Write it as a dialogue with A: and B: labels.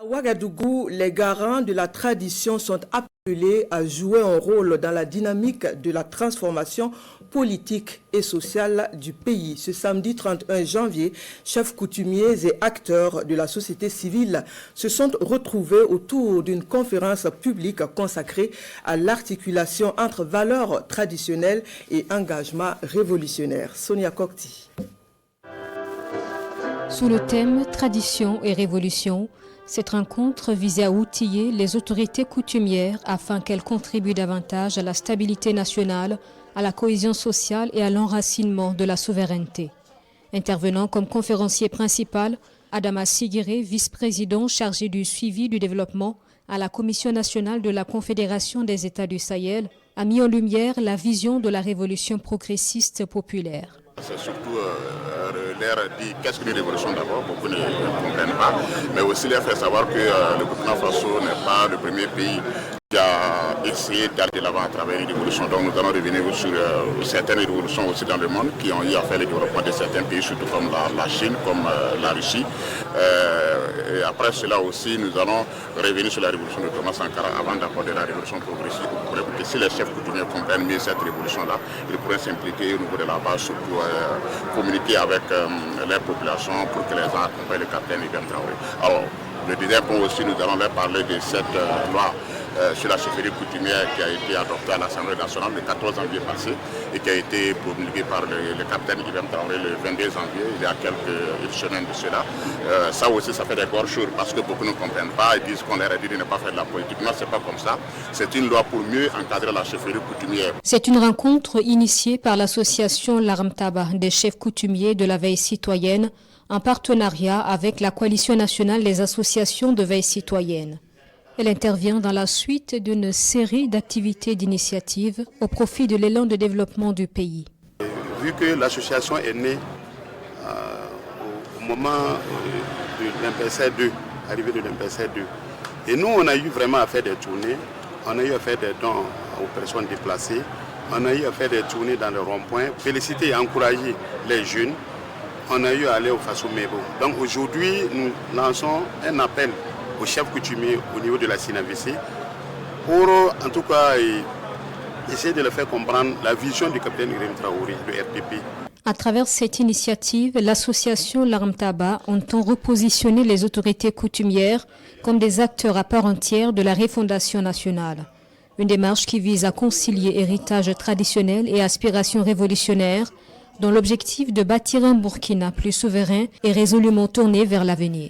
A: À Ouagadougou, les garants de la tradition sont appelés à jouer un rôle dans la dynamique de la transformation politique et sociale du pays. Ce samedi 31 janvier, chefs coutumiers et acteurs de la société civile se sont retrouvés autour d'une conférence publique consacrée à l'articulation entre valeurs traditionnelles et engagement révolutionnaire. Sonia Kokti.
B: Sous le thème « Tradition et révolution », cette rencontre visait à outiller les autorités coutumières afin qu'elles contribuent davantage à la stabilité nationale, à la cohésion sociale et à l'enracinement de la souveraineté. Intervenant comme conférencier principal, Adama Sigiré, vice-président chargé du suivi du développement à la Commission nationale de la Confédération des États du Sahel, a mis en lumière la vision de la révolution progressiste populaire.
C: C'est surtout leur dire qu'est-ce qu'une révolution d'abord, beaucoup ne comprennent pas, mais aussi leur faire savoir que le Burkina Faso n'est pas le premier pays qui a essayé d'aller de l'avant à travers les révolutions. Donc nous allons revenir sur certaines révolutions aussi dans le monde qui ont eu à faire le développement de certains pays, surtout comme la Chine, comme la Russie. Et après cela aussi, nous allons revenir sur la révolution de Thomas Sankara avant d'aborder la révolution progressiste. Pour que si les chefs coutumiers comprennent mieux cette révolution-là, ils pourraient s'impliquer au niveau de la base pour communiquer avec les populations pour que les gens accompagnent le capitaine Ibrahim Traoré. Alors, le deuxième point aussi, nous allons leur parler de cette loi sur la chefferie coutumière qui a été adoptée à l'Assemblée nationale le 14 janvier passé et qui a été promulguée par le capitaine Ibrahim Traoré le 22 janvier, il y a quelques semaines de cela. Ça aussi, ça fait des gorges parce que beaucoup ne comprennent pas, ils disent qu'on leur a dit de ne pas faire de la politique. Non, c'est pas comme ça. C'est une loi pour mieux encadrer la chefferie coutumière.
B: C'est une rencontre initiée par l'association Larmtaba des chefs coutumiers de la veille citoyenne en partenariat avec la Coalition nationale des associations de veille citoyenne. Elle intervient dans la suite d'une série d'activités d'initiatives au profit de l'élan de développement du pays.
D: Vu que l'association est née au moment de l'MPC 2, arrivée de l'MPC 2, et nous on a eu vraiment à faire des tournées, on a eu à faire des dons aux personnes déplacées, on a eu à faire des tournées dans le rond-point, féliciter et encourager les jeunes. On a eu à aller au Faso Mebo. Donc aujourd'hui, nous lançons un appel aux chefs coutumiers au niveau de la SINAVC pour, en tout cas, essayer de leur faire comprendre la vision du capitaine Ibrahim Traoré, le RPP.
B: À travers cette initiative, l'association Larmtaba entend repositionner les autorités coutumières comme des acteurs à part entière de la refondation nationale. Une démarche qui vise à concilier héritage traditionnel et aspirations révolutionnaires, dont l'objectif de bâtir un Burkina plus souverain et résolument tourné vers l'avenir.